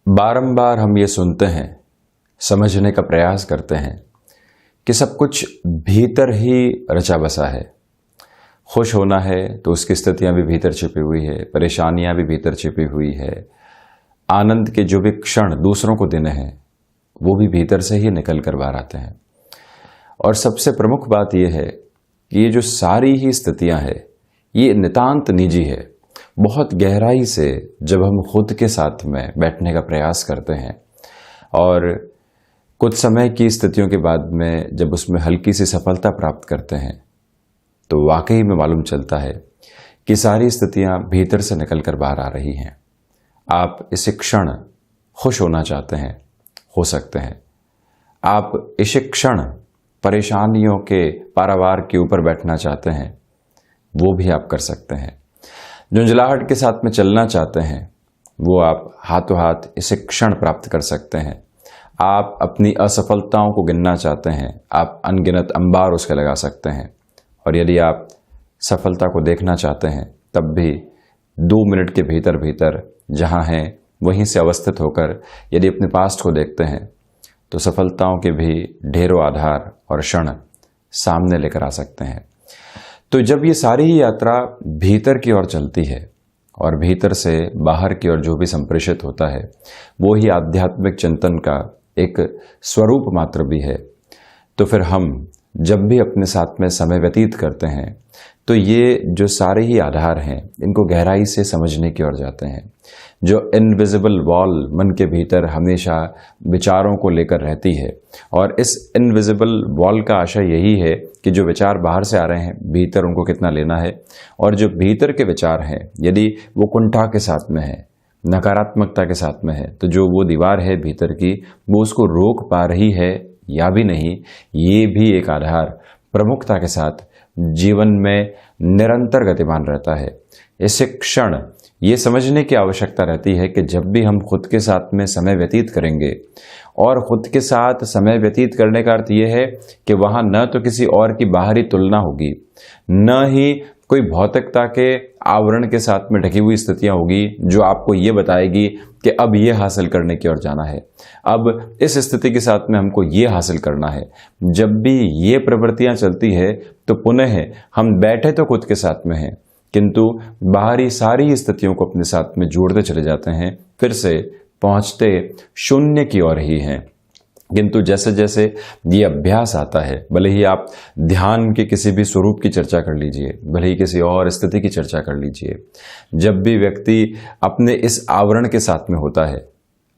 बारंबार हम ये सुनते हैं, समझने का प्रयास करते हैं कि सब कुछ भीतर ही रचा बसा है। खुश होना है तो उसकी स्थितियां भी भीतर छिपी हुई है, परेशानियां भी भीतर छिपी हुई है। आनंद के जो भी क्षण दूसरों को देने हैं वो भी भीतर से ही निकल कर बाहर आते हैं। और सबसे प्रमुख बात यह है कि ये जो सारी ही स्थितियां है ये नितांत निजी है। बहुत गहराई से जब हम खुद के साथ में बैठने का प्रयास करते हैं और कुछ समय की स्थितियों के बाद में जब उसमें हल्की सी सफलता प्राप्त करते हैं तो वाकई में मालूम चलता है कि सारी स्थितियां भीतर से निकल कर बाहर आ रही हैं। आप इस क्षण खुश होना चाहते हैं, हो सकते हैं। आप इस क्षण परेशानियों के पारावार के ऊपर बैठना चाहते हैं, वो भी आप कर सकते हैं। झुंझलाहट के साथ में चलना चाहते हैं, वो आप हाथों हाथ इसे क्षण प्राप्त कर सकते हैं। आप अपनी असफलताओं को गिनना चाहते हैं, आप अनगिनत अंबार उसके लगा सकते हैं। और यदि आप सफलता को देखना चाहते हैं तब भी 2 मिनट के भीतर भीतर जहां हैं वहीं से अवस्थित होकर यदि अपने पास्ट को देखते हैं तो सफलताओं के भी ढेरों आधार और क्षण सामने लेकर आ सकते हैं। तो जब ये सारी ही यात्रा भीतर की ओर चलती है और भीतर से बाहर की ओर जो भी संप्रेषित होता है वो ही आध्यात्मिक चिंतन का एक स्वरूप मात्र भी है, तो फिर हम जब भी अपने साथ में समय व्यतीत करते हैं तो ये जो सारे ही आधार हैं इनको गहराई से समझने की ओर जाते हैं। जो इनविजिबल वॉल मन के भीतर हमेशा विचारों को लेकर रहती है और इस इनविजिबल वॉल का आशय यही है कि जो विचार बाहर से आ रहे हैं भीतर उनको कितना लेना है, और जो भीतर के विचार हैं यदि वो कुंठा के साथ में है, नकारात्मकता के साथ में है, तो जो वो दीवार है भीतर की वो उसको रोक पा रही है या भी नहीं, ये भी एक आधार प्रमुखता के साथ जीवन में निरंतर गतिमान रहता है। इस क्षण ये समझने की आवश्यकता रहती है कि जब भी हम खुद के साथ में समय व्यतीत करेंगे, और खुद के साथ समय व्यतीत करने का अर्थ ये है कि वहां न तो किसी और की बाहरी तुलना होगी, न ही कोई भौतिकता के आवरण के साथ में ढकी हुई स्थितियां होगी जो आपको ये बताएगी कि अब ये हासिल करने की ओर जाना है, अब इस स्थिति के साथ में हमको ये हासिल करना है। जब भी ये प्रवृत्तियां चलती है तो पुनः हम बैठे तो खुद के साथ में हैं किंतु बाहरी सारी स्थितियों को अपने साथ में जोड़ते चले जाते हैं, फिर से पहुंचते शून्य की ओर ही हैं। किंतु जैसे जैसे ये अभ्यास आता है, भले ही आप ध्यान के किसी भी स्वरूप की चर्चा कर लीजिए, भले ही किसी और स्थिति की चर्चा कर लीजिए, जब भी व्यक्ति अपने इस आवरण के साथ में होता है,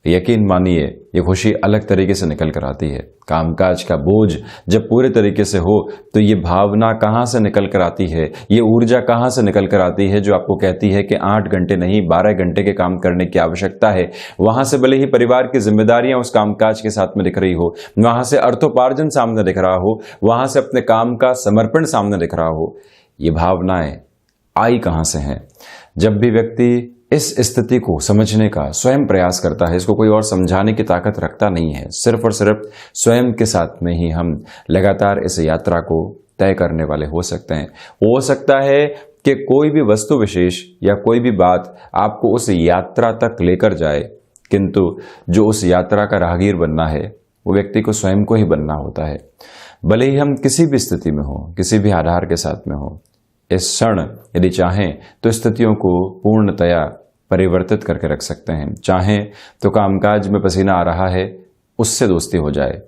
यकीन मानिए ये खुशी अलग तरीके से निकल कर आती है। कामकाज का बोझ जब पूरे तरीके से हो तो ये भावना कहाँ से निकल कर आती है, ये ऊर्जा कहाँ से निकल कर आती है जो आपको कहती है कि 8 घंटे नहीं 12 घंटे के काम करने की आवश्यकता है। वहां से भले ही परिवार की जिम्मेदारियां उस कामकाज के साथ में दिख रही हो, वहां से अर्थोपार्जन सामने दिख रहा हो, वहां से अपने काम का समर्पण सामने दिख रहा हो, ये भावनाएं आई कहां से हैं? जब भी व्यक्ति इस स्थिति को समझने का स्वयं प्रयास करता है, इसको कोई और समझाने की ताकत रखता नहीं है, सिर्फ और सिर्फ स्वयं के साथ में ही हम लगातार इस यात्रा को तय करने वाले हो सकते हैं। हो सकता है कि कोई भी वस्तु विशेष या कोई भी बात आपको उस यात्रा तक लेकर जाए, किंतु जो उस यात्रा का राहगीर बनना है वो व्यक्ति को स्वयं को ही बनना होता है। भले ही हम किसी भी स्थिति में हो, किसी भी आधार के साथ में हो, इस क्षण यदि चाहें तो स्थितियों को पूर्णतया परिवर्तित करके रख सकते हैं। चाहें तो कामकाज में पसीना आ रहा है उससे दोस्ती हो जाए,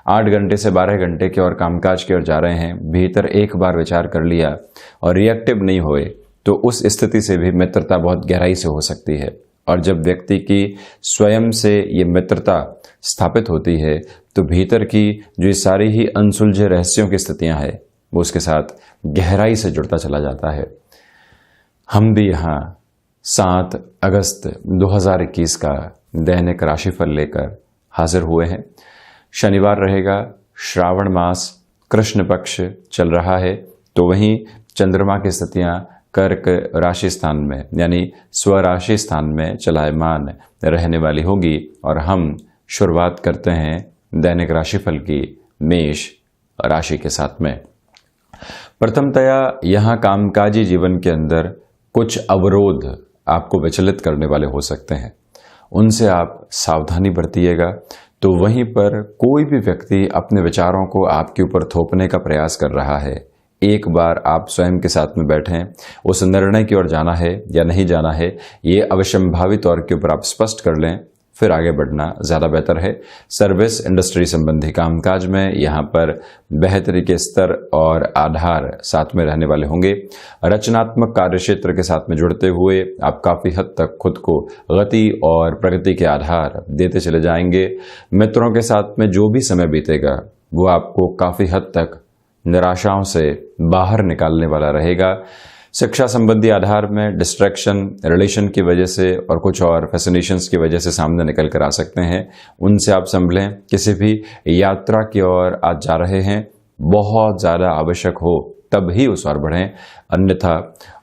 8 घंटे से 12 घंटे के और कामकाज की ओर जा रहे हैं, भीतर एक बार विचार कर लिया और रिएक्टिव नहीं हुए तो उस स्थिति से भी मित्रता बहुत गहराई से हो सकती है। और जब व्यक्ति की स्वयं से ये मित्रता स्थापित होती है तो भीतर की जो ये सारी ही अनसुलझे रहस्यों की स्थितियां हैं वो उसके साथ गहराई से जुड़ता चला जाता है। हम भी यहाँ 7 अगस्त 2021 का दैनिक राशिफल लेकर हाजिर हुए हैं। शनिवार रहेगा, श्रावण मास कृष्ण पक्ष चल रहा है, तो वहीं चंद्रमा की स्थितियां कर्क राशि स्थान में यानी स्वराशि स्थान में चलायमान रहने वाली होगी। और हम शुरुआत करते हैं दैनिक राशिफल की मेष राशि के साथ में। प्रथमतया यहाँ कामकाजी जीवन के अंदर कुछ अवरोध आपको विचलित करने वाले हो सकते हैं उनसे आप सावधानी बरतिएगा। तो वहीं पर कोई भी व्यक्ति अपने विचारों को आपके ऊपर थोपने का प्रयास कर रहा है, एक बार आप स्वयं के साथ में बैठें, उस निर्णय की ओर जाना है या नहीं जाना है, ये अवश्यंभावी तौर के ऊपर आप स्पष्ट कर लें, फिर आगे बढ़ना ज़्यादा बेहतर है। सर्विस इंडस्ट्री संबंधी कामकाज में यहाँ पर बेहतरी के स्तर और आधार साथ में रहने वाले होंगे। रचनात्मक कार्य क्षेत्र के साथ में जुड़ते हुए आप काफ़ी हद तक खुद को गति और प्रगति के आधार देते चले जाएंगे। मित्रों के साथ में जो भी समय बीतेगा वो आपको काफ़ी हद तक निराशाओं से बाहर निकालने वाला रहेगा। शिक्षा संबंधी आधार में डिस्ट्रैक्शन रिलेशन की वजह से और कुछ और फैसिनेशंस की वजह से सामने निकल कर आ सकते हैं, उनसे आप संभलें। किसी भी यात्रा की ओर आज जा रहे हैं, बहुत ज़्यादा आवश्यक हो तब ही उस ओर बढ़ें, अन्यथा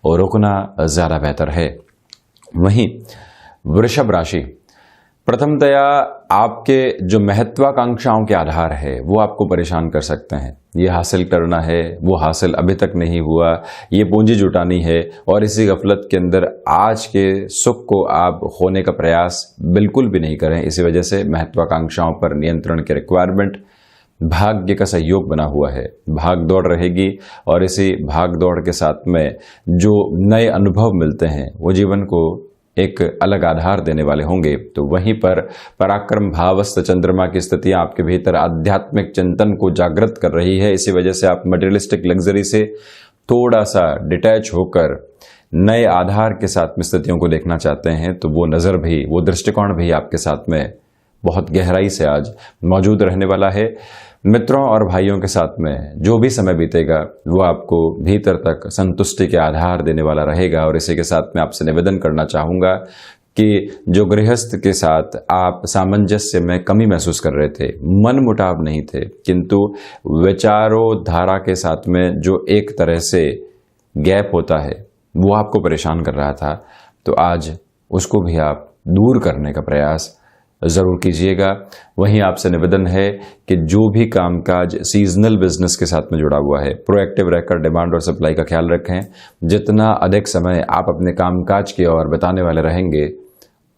रुकना ज़्यादा बेहतर है। वहीं वृषभ राशि, प्रथमतया आपके जो महत्वाकांक्षाओं के आधार है वो आपको परेशान कर सकते हैं। ये हासिल करना है, वो हासिल अभी तक नहीं हुआ, ये पूंजी जुटानी है, और इसी गफलत के अंदर आज के सुख को आप खोने का प्रयास बिल्कुल भी नहीं करें। इसी वजह से महत्वाकांक्षाओं पर नियंत्रण की रिक्वायरमेंट, भाग्य का सहयोग बना हुआ है, भाग दौड़ रहेगी, और इसी भाग दौड़ के साथ में जो नए अनुभव मिलते हैं वो जीवन को एक अलग आधार देने वाले होंगे। तो वहीं पर पराक्रम भावस्थ चंद्रमा की स्थितियां आपके भीतर आध्यात्मिक चिंतन को जागृत कर रही है। इसी वजह से आप मटेरियलिस्टिक लग्जरी से थोड़ा सा डिटैच होकर नए आधार के साथ में स्थितियों को देखना चाहते हैं, तो वो नज़र भी, वो दृष्टिकोण भी आपके साथ में बहुत गहराई से आज मौजूद रहने वाला है। मित्रों और भाइयों के साथ में जो भी समय बीतेगा वो आपको भीतर तक संतुष्टि के आधार देने वाला रहेगा। और इसी के साथ मैं आपसे निवेदन करना चाहूँगा कि जो गृहस्थ के साथ आप सामंजस्य में कमी महसूस कर रहे थे, मन मुटाव नहीं थे, किंतु विचारों धारा के साथ में जो एक तरह से गैप होता है वो आपको परेशान कर रहा था, तो आज उसको भी आप दूर करने का प्रयास ज़रूर कीजिएगा। वहीं आपसे निवेदन है कि जो भी कामकाज सीजनल बिजनेस के साथ में जुड़ा हुआ है, प्रोएक्टिव रहकर डिमांड और सप्लाई का ख्याल रखें। जितना अधिक समय आप अपने कामकाज की ओर बताने वाले रहेंगे,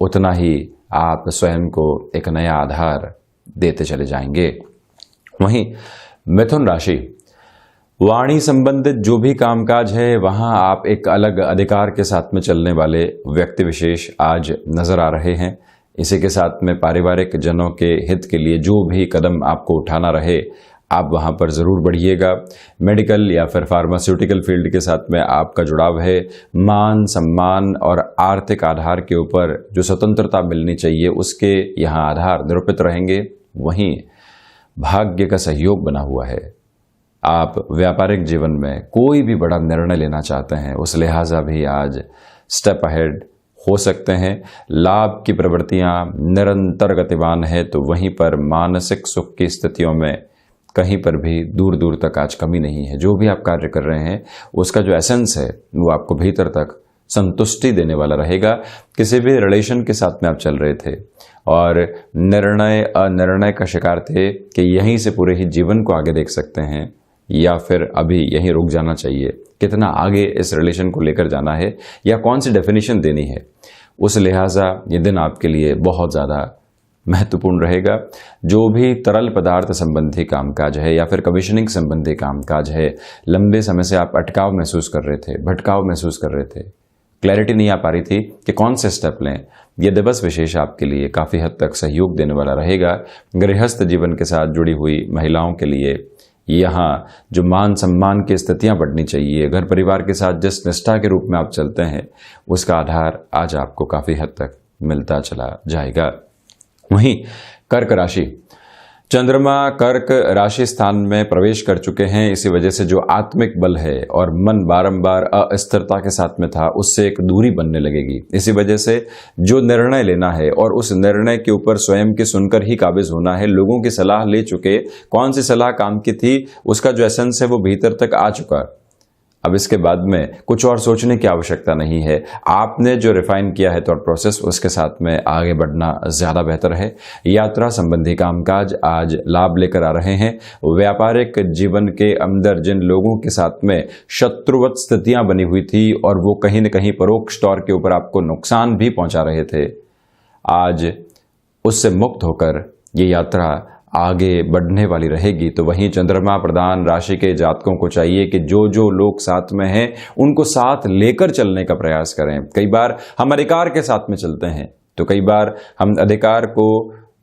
उतना ही आप स्वयं को एक नया आधार देते चले जाएंगे। वहीं मिथुन राशि, वाणी संबंधित जो भी कामकाज है वहां आप एक अलग अधिकार के साथ में चलने वाले व्यक्ति विशेष आज नजर आ रहे हैं। इसी के साथ में पारिवारिक जनों के हित के लिए जो भी कदम आपको उठाना रहे, आप वहां पर ज़रूर बढ़िएगा। मेडिकल या फिर फार्मास्यूटिकल फील्ड के साथ में आपका जुड़ाव है। मान सम्मान और आर्थिक आधार के ऊपर जो स्वतंत्रता मिलनी चाहिए उसके यहाँ आधार निरूपित रहेंगे। वहीं भाग्य का सहयोग बना हुआ है। आप व्यापारिक जीवन में कोई भी बड़ा निर्णय लेना चाहते हैं, उस लिहाजा भी आज स्टेप अहेड हो सकते हैं। लाभ की प्रवृत्तियां निरंतर गतिवान है, तो वहीं पर मानसिक सुख की स्थितियों में कहीं पर भी दूर दूर तक आज कमी नहीं है। जो भी आप कार्य कर रहे हैं उसका जो एसेंस है वो आपको भीतर तक संतुष्टि देने वाला रहेगा। किसी भी रिलेशन के साथ में आप चल रहे थे और निर्णय अनिर्णय का शिकार थे कि यहीं से पूरे ही जीवन को आगे देख सकते हैं या फिर अभी यहीं रुक जाना चाहिए, कितना आगे इस रिलेशन को लेकर जाना है या कौन सी डेफिनेशन देनी है, उस लिहाजा ये दिन आपके लिए बहुत ज़्यादा महत्वपूर्ण रहेगा। जो भी तरल पदार्थ संबंधी कामकाज है या फिर कमीशनिंग संबंधी कामकाज है, लंबे समय से आप अटकाव महसूस कर रहे थे, भटकाव महसूस कर रहे थे, क्लैरिटी नहीं आ पा रही थी कि कौन से स्टेप लें, ये दिवस विशेष आपके लिए काफ़ी हद तक सहयोग देने वाला रहेगा। गृहस्थ जीवन के साथ जुड़ी हुई महिलाओं के लिए यहाँ जो मान सम्मान की स्थितियां बढ़नी चाहिए, घर परिवार के साथ जिस निष्ठा के रूप में आप चलते हैं उसका आधार आज आपको काफ़ी हद तक मिलता चला जाएगा। वहीं कर्क राशि, चंद्रमा कर्क राशि स्थान में प्रवेश कर चुके हैं। इसी वजह से जो आत्मिक बल है और मन बारंबार अस्थिरता के साथ में था, उससे एक दूरी बनने लगेगी। इसी वजह से जो निर्णय लेना है और उस निर्णय के ऊपर स्वयं के सुनकर ही काबिज होना है। लोगों की सलाह ले चुके, कौन सी सलाह काम की थी उसका जो एसेंस है वो भीतर तक आ चुका। अब इसके बाद में कुछ और सोचने की आवश्यकता नहीं है। आपने जो रिफाइन किया है थॉट प्रोसेस, उसके साथ में आगे बढ़ना ज़्यादा बेहतर है। यात्रा संबंधी कामकाज आज लाभ लेकर आ रहे हैं। व्यापारिक जीवन के अंदर जिन लोगों के साथ में शत्रुवत स्थितियां बनी हुई थी और वो कहीं न कहीं परोक्ष तौर के ऊपर आपको नुकसान भी पहुंचा रहे थे, आज उससे मुक्त होकर ये यात्रा आगे बढ़ने वाली रहेगी। तो वहीं चंद्रमा प्रधान राशि के जातकों को चाहिए कि जो जो लोग साथ में हैं उनको साथ लेकर चलने का प्रयास करें। कई बार हम अधिकार के साथ में चलते हैं, तो कई बार हम अधिकार को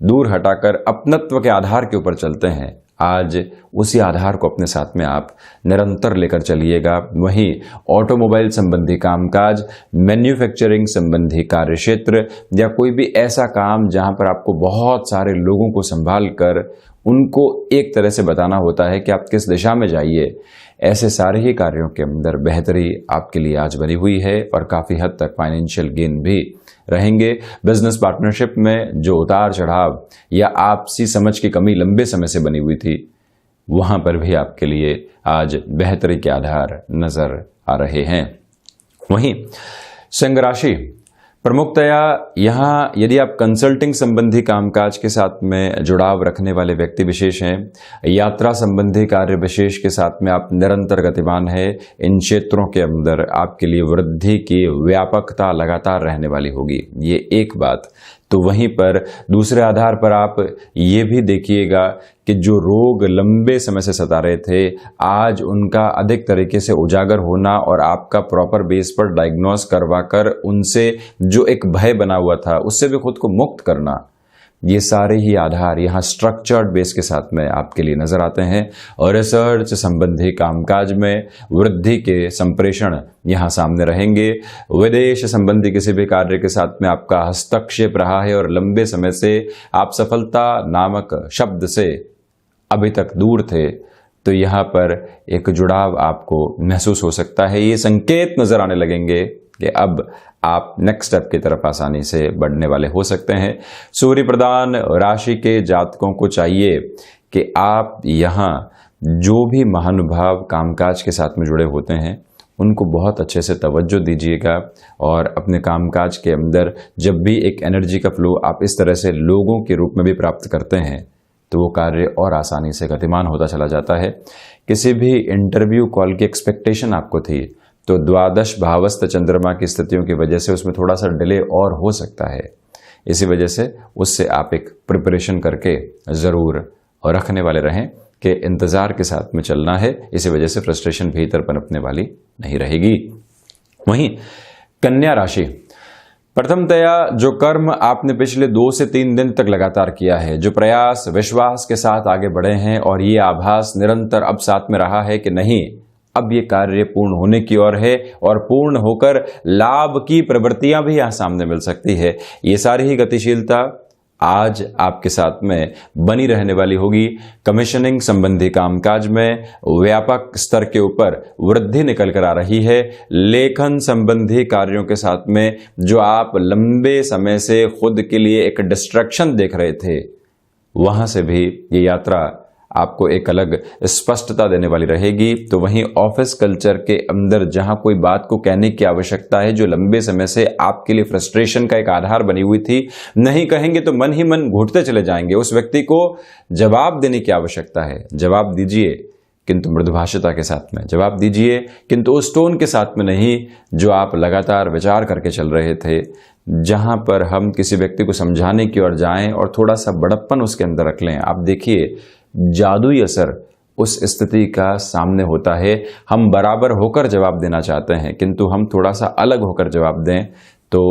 दूर हटाकर अपनत्व के आधार के ऊपर चलते हैं। आज उसी आधार को अपने साथ में आप निरंतर लेकर चलिएगा। वहीं ऑटोमोबाइल संबंधी कामकाज, मैन्युफैक्चरिंग संबंधी कार्य क्षेत्र या कोई भी ऐसा काम जहां पर आपको बहुत सारे लोगों को संभाल कर उनको एक तरह से बताना होता है कि आप किस दिशा में जाइए, ऐसे सारे ही कार्यों के अंदर बेहतरी आपके लिए आज बनी हुई है और काफ़ी हद तक फाइनेंशियल गेन भी रहेंगे। बिजनेस पार्टनरशिप में जो उतार चढ़ाव या आपसी समझ की कमी लंबे समय से बनी हुई थी, वहां पर भी आपके लिए आज बेहतरी के आधार नजर आ रहे हैं। वहीं सिंह राशि, प्रमुखतया यहाँ यदि आप कंसल्टिंग संबंधी कामकाज के साथ में जुड़ाव रखने वाले व्यक्ति विशेष हैं, यात्रा संबंधी कार्य विशेष के साथ में आप निरंतर गतिमान है, इन क्षेत्रों के अंदर आपके लिए वृद्धि की व्यापकता लगातार रहने वाली होगी। ये एक बात। तो वहीं पर दूसरे आधार पर आप ये भी देखिएगा कि जो रोग लंबे समय से सता रहे थे, आज उनका अधिक तरीके से उजागर होना और आपका प्रॉपर बेस पर डायग्नोस करवाकर उनसे जो एक भय बना हुआ था उससे भी खुद को मुक्त करना, ये सारे ही आधार यहाँ स्ट्रक्चर्ड बेस के साथ में आपके लिए नजर आते हैं। और रिसर्च संबंधी कामकाज में वृद्धि के संप्रेषण यहाँ सामने रहेंगे। विदेश संबंधी किसी भी कार्य के साथ में आपका हस्तक्षेप रहा है और लंबे समय से आप सफलता नामक शब्द से अभी तक दूर थे, तो यहाँ पर एक जुड़ाव आपको महसूस हो सकता है। ये संकेत नजर आने लगेंगे कि अब आप नेक्स्ट स्टेप की तरफ आसानी से बढ़ने वाले हो सकते हैं। सूर्य प्रधान राशि के जातकों को चाहिए कि आप यहाँ जो भी महानुभाव कामकाज के साथ में जुड़े होते हैं उनको बहुत अच्छे से तवज्जो दीजिएगा और अपने कामकाज के अंदर जब भी एक एनर्जी का फ्लो आप इस तरह से लोगों के रूप में भी प्राप्त करते हैं तो वो कार्य और आसानी से गतिमान होता चला जाता है। किसी भी इंटरव्यू कॉल की एक्सपेक्टेशन आपको थी तो द्वादश भावस्थ चंद्रमा की स्थितियों की वजह से उसमें थोड़ा सा डिले और हो सकता है। इसी वजह से उससे आप एक प्रिपरेशन करके ज़रूर और रखने वाले रहें कि इंतज़ार के साथ में चलना है। इसी वजह से फ्रस्ट्रेशन भीतर पनपने वाली नहीं रहेगी। वहीं कन्या राशि, प्रथमतया जो कर्म आपने पिछले 2 से 3 दिन तक लगातार किया है, जो प्रयास विश्वास के साथ आगे बढ़े हैं और ये आभास निरंतर अब साथ में रहा है कि नहीं, अब ये कार्य पूर्ण होने की ओर है और पूर्ण होकर लाभ की प्रवृत्तियां भी यहां सामने मिल सकती है, ये सारी ही गतिशीलता आज आपके साथ में बनी रहने वाली होगी। कमीशनिंग संबंधी कामकाज में व्यापक स्तर के ऊपर वृद्धि निकल कर आ रही है। लेखन संबंधी कार्यों के साथ में जो आप लंबे समय से खुद के लिए एक डिस्ट्रैक्शन देख रहे थे, वहां से भी ये यात्रा आपको एक अलग स्पष्टता देने वाली रहेगी। तो वहीं ऑफिस कल्चर के अंदर जहां कोई बात को कहने की आवश्यकता है, जो लंबे समय से आपके लिए फ्रस्ट्रेशन का एक आधार बनी हुई थी, नहीं कहेंगे तो मन ही मन घुटते चले जाएंगे। उस व्यक्ति को जवाब देने की आवश्यकता है, जवाब दीजिए किंतु मृदुभाषिता के साथ में जवाब दीजिए, किंतु उस टोन के साथ में नहीं जो आप लगातार विचार करके चल रहे थे। जहां पर हम किसी व्यक्ति को समझाने की ओर जाएं और थोड़ा सा बड़प्पन उसके अंदर रख लें, आप देखिए जादुई असर उस स्थिति का सामने होता है। हम बराबर होकर जवाब देना चाहते हैं किंतु हम थोड़ा सा अलग होकर जवाब दें तो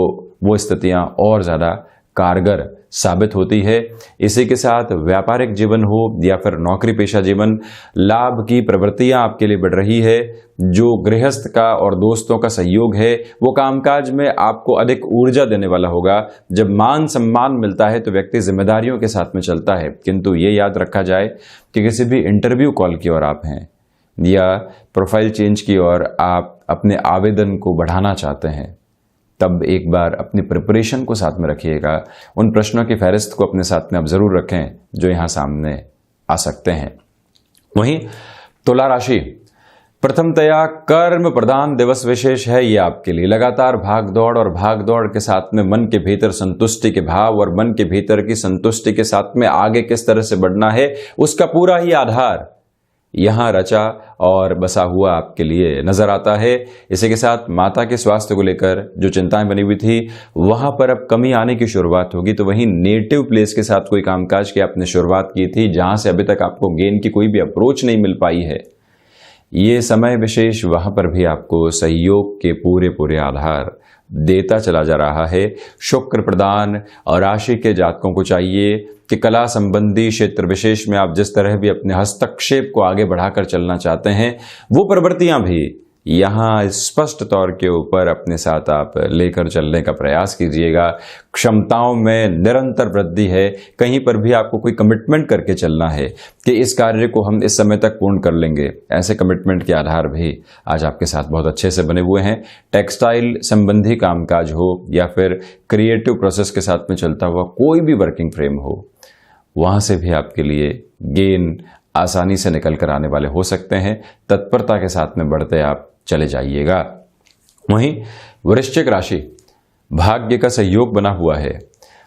वो स्थितियां और ज़्यादा कारगर साबित होती है। इसी के साथ व्यापारिक जीवन हो या फिर नौकरी पेशा जीवन, लाभ की प्रवृत्तियां आपके लिए बढ़ रही है। जो गृहस्थ का और दोस्तों का सहयोग है वो कामकाज में आपको अधिक ऊर्जा देने वाला होगा। जब मान सम्मान मिलता है तो व्यक्ति जिम्मेदारियों के साथ में चलता है, किंतु ये याद रखा जाए कि किसी भी इंटरव्यू कॉल की ओर आप हैं या प्रोफाइल चेंज की ओर आप अपने आवेदन को बढ़ाना चाहते हैं, तब एक बार अपनी प्रिपरेशन को साथ में रखिएगा। उन प्रश्नों की फहरिस्त को अपने साथ में आप जरूर रखें जो यहां सामने आ सकते हैं। वहीं तुला राशि, प्रथमतया कर्म प्रधान दिवस विशेष है ये आपके लिए। लगातार भाग दौड़ और भाग दौड़ के साथ में मन के भीतर संतुष्टि के भाव और मन के भीतर की संतुष्टि के साथ में आगे किस तरह से बढ़ना है उसका पूरा ही आधार यहाँ रचा और बसा हुआ आपके लिए नजर आता है। इसी के साथ माता के स्वास्थ्य को लेकर जो चिंताएं बनी हुई थी वहां पर अब कमी आने की शुरुआत होगी। तो वहीं नेटिव प्लेस के साथ कोई कामकाज की आपने शुरुआत की थी जहां से अभी तक आपको गेन की कोई भी अप्रोच नहीं मिल पाई है, ये समय विशेष वहां पर भी आपको सहयोग के पूरे पूरे आधार देता चला जा रहा है। शुक्र प्रदान और राशि के जातकों को चाहिए कि कला संबंधी क्षेत्र विशेष में आप जिस तरह भी अपने हस्तक्षेप को आगे बढ़ाकर चलना चाहते हैं, वो प्रवृत्तियां भी यहाँ स्पष्ट तौर के ऊपर अपने साथ आप लेकर चलने का प्रयास कीजिएगा। क्षमताओं में निरंतर वृद्धि है। कहीं पर भी आपको कोई कमिटमेंट करके चलना है कि इस कार्य को हम इस समय तक पूर्ण कर लेंगे, ऐसे कमिटमेंट के आधार भी आज आपके साथ बहुत अच्छे से बने हुए हैं। टेक्सटाइल संबंधी कामकाज हो या फिर क्रिएटिव प्रोसेस के साथ में चलता हुआ कोई भी वर्किंग फ्रेम हो, वहां से भी आपके लिए गेन आसानी से निकल कर आने वाले हो सकते हैं। तत्परता के साथ में बढ़ते आप चले जाइएगा। वहीं वृश्चिक राशि, भाग्य का सहयोग बना हुआ है।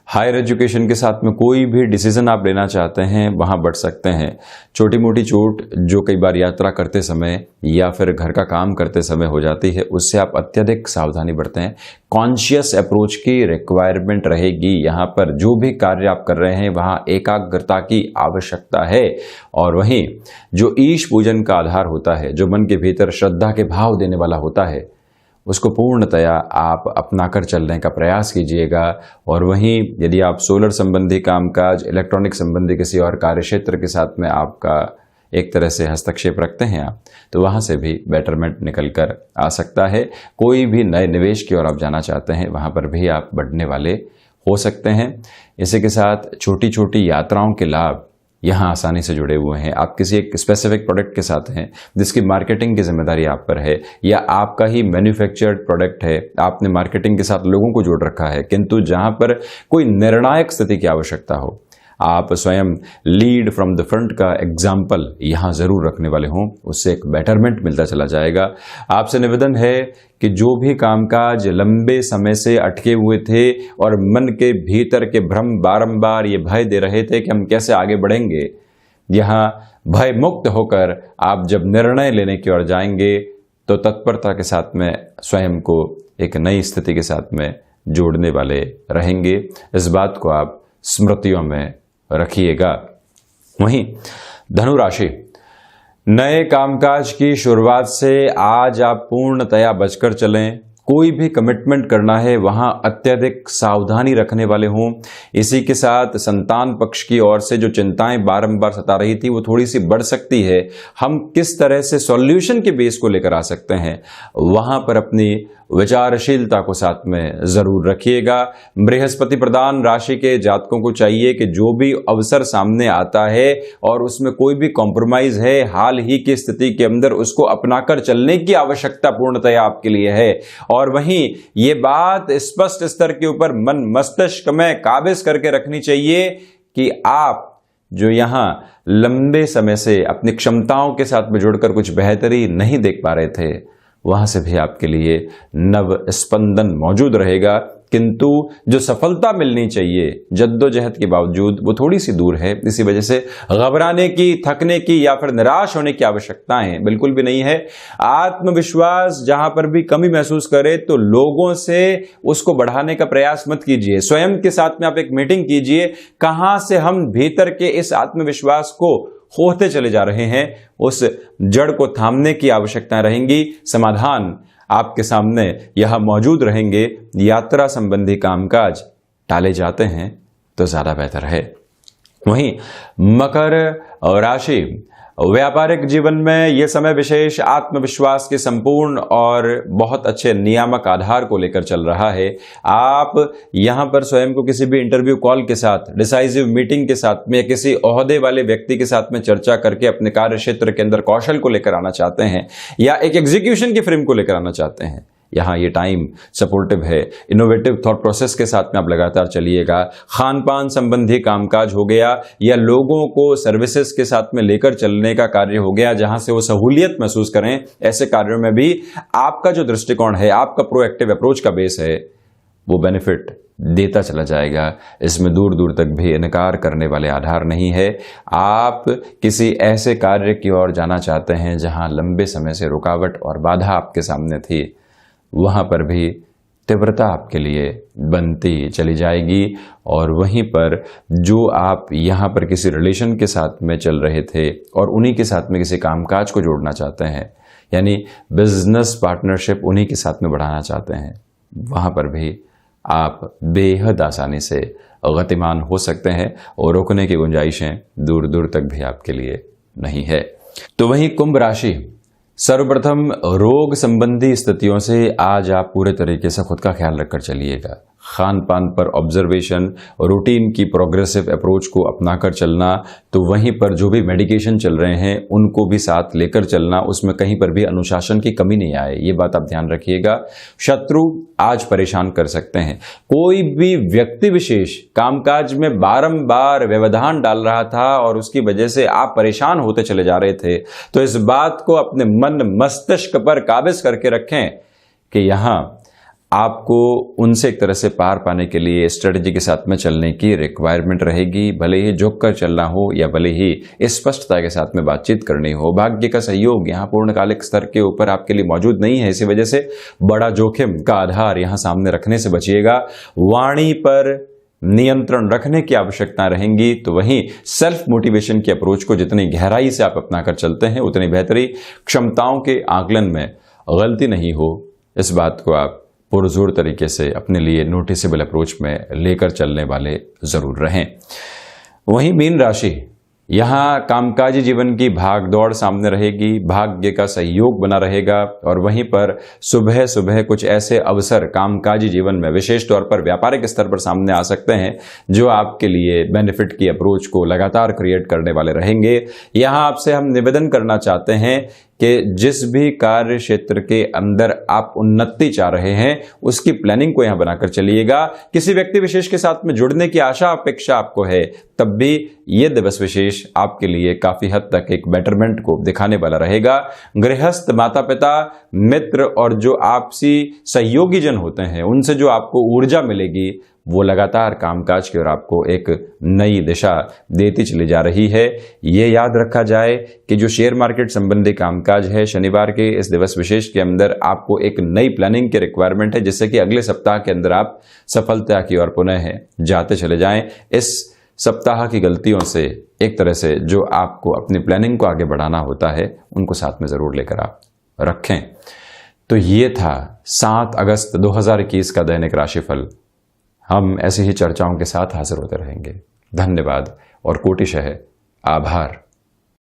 हायर एजुकेशन के साथ में कोई भी डिसीजन आप लेना चाहते हैं वहां बढ़ सकते हैं। छोटी मोटी चोट जो कई बार यात्रा करते समय या फिर घर का काम करते समय हो जाती है, उससे आप अत्यधिक सावधानी बरतें। कॉन्शियस अप्रोच की रिक्वायरमेंट रहेगी। यहाँ पर जो भी कार्य आप कर रहे हैं वहां एकाग्रता की आवश्यकता है। और वहीं जो ईश पूजन का आधार होता है, जो मन के भीतर श्रद्धा के भाव देने वाला होता है, उसको पूर्णतया आप अपनाकर चलने का प्रयास कीजिएगा। और वहीं यदि आप सोलर संबंधी कामकाज, इलेक्ट्रॉनिक संबंधी किसी और कार्य क्षेत्र के साथ में आपका एक तरह से हस्तक्षेप रखते हैं आप, तो वहां से भी बेटरमेंट निकल कर आ सकता है। कोई भी नए निवेश की ओर आप जाना चाहते हैं, वहां पर भी आप बढ़ने वाले हो सकते हैं। इसी के साथ छोटी छोटी यात्राओं के लाभ यहाँ आसानी से जुड़े हुए हैं। आप किसी एक स्पेसिफिक प्रोडक्ट के साथ हैं जिसकी मार्केटिंग की जिम्मेदारी आप पर है, या आपका ही मैन्युफैक्चर्ड प्रोडक्ट है, आपने मार्केटिंग के साथ लोगों को जोड़ रखा है, किंतु जहां पर कोई निर्णायक स्थिति की आवश्यकता हो, आप स्वयं लीड फ्रॉम द फ्रंट का एग्जाम्पल यहाँ जरूर रखने वाले हों, उससे एक बेटरमेंट मिलता चला जाएगा। आपसे निवेदन है कि जो भी कामकाज लंबे समय से अटके हुए थे और मन के भीतर के भ्रम बारंबार ये भय दे रहे थे कि हम कैसे आगे बढ़ेंगे, यहाँ भय मुक्त होकर आप जब निर्णय लेने की ओर जाएंगे तो तत्परता के साथ में स्वयं को एक नई स्थिति के साथ में जोड़ने वाले रहेंगे। इस बात को आप स्मृतियों में रखिएगा। वहीं धनु राशि, नए कामकाज की शुरुआत से आज आप पूर्णतया बचकर चलें। कोई भी कमिटमेंट करना है वहां अत्यधिक सावधानी रखने वाले हों। इसी के साथ संतान पक्ष की ओर से जो चिंताएं बारंबार सता रही थी वो थोड़ी सी बढ़ सकती है। हम किस तरह से सॉल्यूशन के बेस को लेकर आ सकते हैं, वहां पर अपनी विचारशीलता को साथ में जरूर रखिएगा। बृहस्पति प्रधान राशि के जातकों को चाहिए कि जो भी अवसर सामने आता है और उसमें कोई भी कॉम्प्रोमाइज है हाल ही की स्थिति के अंदर, उसको अपनाकर चलने की आवश्यकता पूर्णतया आपके लिए है। और वहीं ये बात स्पष्ट स्तर के ऊपर मन मस्तिष्क में काबिज करके रखनी चाहिए कि आप जो यहां लंबे समय से अपनी क्षमताओं के साथ में जुड़कर कुछ बेहतरी नहीं देख पा रहे थे, वहां से भी आपके लिए नव स्पंदन मौजूद रहेगा। किंतु जो सफलता मिलनी चाहिए जद्दोजहद के बावजूद, वो थोड़ी सी दूर है। इसी वजह से घबराने की, थकने की या फिर निराश होने की आवश्यकताएं बिल्कुल भी नहीं है। आत्मविश्वास जहां पर भी कमी महसूस करे तो लोगों से उसको बढ़ाने का प्रयास मत कीजिए। स्वयं के साथ में आप एक मीटिंग कीजिए, कहां से हम भीतर के इस आत्मविश्वास को खोते चले जा रहे हैं, उस जड़ को थामने की आवश्यकता रहेंगी। समाधान आपके सामने यह मौजूद रहेंगे। यात्रा संबंधी कामकाज टाले जाते हैं तो ज्यादा बेहतर है। वहीं मकर राशि, व्यापारिक जीवन में यह समय विशेष आत्मविश्वास के संपूर्ण और बहुत अच्छे नियामक आधार को लेकर चल रहा है। आप यहां पर स्वयं को किसी भी इंटरव्यू कॉल के साथ, डिसाइसिव मीटिंग के साथ में, किसी ओहदे वाले व्यक्ति के साथ में चर्चा करके अपने कार्य क्षेत्र के अंदर कौशल को लेकर आना चाहते हैं या एक एग्जीक्यूशन की फ्रेम को लेकर आना चाहते हैं, यहाँ ये टाइम सपोर्टिव है। इनोवेटिव थॉट प्रोसेस के साथ में आप लगातार चलिएगा। खान पान संबंधी कामकाज हो गया या लोगों को सर्विसेज के साथ में लेकर चलने का कार्य हो गया, जहां से वो सहूलियत महसूस करें, ऐसे कार्यों में भी आपका जो दृष्टिकोण है, आपका प्रोएक्टिव अप्रोच का बेस है, वो बेनिफिट देता चला जाएगा। इसमें दूर दूर तक भी इनकार करने वाले आधार नहीं है। आप किसी ऐसे कार्य की ओर जाना चाहते हैं जहां लंबे समय से रुकावट और बाधा आपके सामने थी, वहां पर भी तीव्रता आपके लिए बनती चली जाएगी। और वहीं पर जो आप यहाँ पर किसी रिलेशन के साथ में चल रहे थे और उन्हीं के साथ में किसी कामकाज को जोड़ना चाहते हैं, यानी बिजनेस पार्टनरशिप उन्हीं के साथ में बढ़ाना चाहते हैं, वहाँ पर भी आप बेहद आसानी से गतिमान हो सकते हैं और रुकने की गुंजाइशें दूर दूर तक भी आपके लिए नहीं है। तो वहीं कुंभ राशि, सर्वप्रथम रोग संबंधी स्थितियों से आज आप पूरे तरीके से खुद का ख्याल रखकर चलिएगा। खान पान पर ऑब्जर्वेशन, रूटीन की प्रोग्रेसिव अप्रोच को अपनाकर चलना, तो वहीं पर जो भी मेडिकेशन चल रहे हैं उनको भी साथ लेकर चलना, उसमें कहीं पर भी अनुशासन की कमी नहीं आए, ये बात आप ध्यान रखिएगा। शत्रु आज परेशान कर सकते हैं। कोई भी व्यक्ति विशेष कामकाज में बारंबार व्यवधान डाल रहा था और उसकी वजह से आप परेशान होते चले जा रहे थे, तो इस बात को अपने मन मस्तिष्क पर काबिज करके रखें कि यहां आपको उनसे एक तरह से पार पाने के लिए स्ट्रेटजी के साथ में चलने की रिक्वायरमेंट रहेगी। भले ही झुक कर चलना हो या भले ही स्पष्टता के साथ में बातचीत करनी हो। भाग्य का सहयोग यहाँ पूर्णकालिक स्तर के ऊपर आपके लिए मौजूद नहीं है, इसी वजह से बड़ा जोखिम का आधार यहाँ सामने रखने से बचिएगा। वाणी पर नियंत्रण रखने की आवश्यकता रहेंगी। तो वहीं सेल्फ मोटिवेशन की अप्रोच को जितनी गहराई से आप अपनाकर चलते हैं उतनी बेहतरी। क्षमताओं के आकलन में गलती नहीं हो, इस बात को आप पुरजोर तरीके से अपने लिए नोटिसेबल अप्रोच में लेकर चलने वाले जरूर रहें। वहीं मीन राशि, यहाँ कामकाजी जीवन की भागदौड़ सामने रहेगी, भाग्य का सहयोग बना रहेगा और वहीं पर सुबह सुबह कुछ ऐसे अवसर कामकाजी जीवन में विशेष तौर पर व्यापारिक स्तर पर सामने आ सकते हैं जो आपके लिए बेनिफिट की अप्रोच को लगातार क्रिएट करने वाले रहेंगे। यहाँ आपसे हम निवेदन करना चाहते हैं कि जिस भी कार्य क्षेत्र के अंदर आप उन्नति चाह रहे हैं उसकी प्लानिंग को यहां बनाकर चलिएगा। किसी व्यक्ति विशेष के साथ में जुड़ने की आशा अपेक्षा आपको है, तब भी यह दिवस विशेष आपके लिए काफी हद तक एक बेटरमेंट को दिखाने वाला रहेगा। गृहस्थ, माता पिता, मित्र और जो आपसी सहयोगी जन होते हैं उनसे जो आपको ऊर्जा मिलेगी वो लगातार कामकाज की ओर आपको एक नई दिशा देती चली जा रही है। ये याद रखा जाए कि जो शेयर मार्केट संबंधी कामकाज है, शनिवार के इस दिवस विशेष के अंदर आपको एक नई प्लानिंग की रिक्वायरमेंट है, जिससे कि अगले सप्ताह के अंदर आप सफलता की ओर पुनः जाते चले जाएं। इस सप्ताह की गलतियों से एक तरह से जो आपको अपनी प्लानिंग को आगे बढ़ाना होता है उनको साथ में जरूर लेकर आप रखें। तो ये था 7 अगस्त 2021 का दैनिक राशिफल। हम ऐसी ही चर्चाओं के साथ हाजिर होते रहेंगे। धन्यवाद और कोटिशः आभार।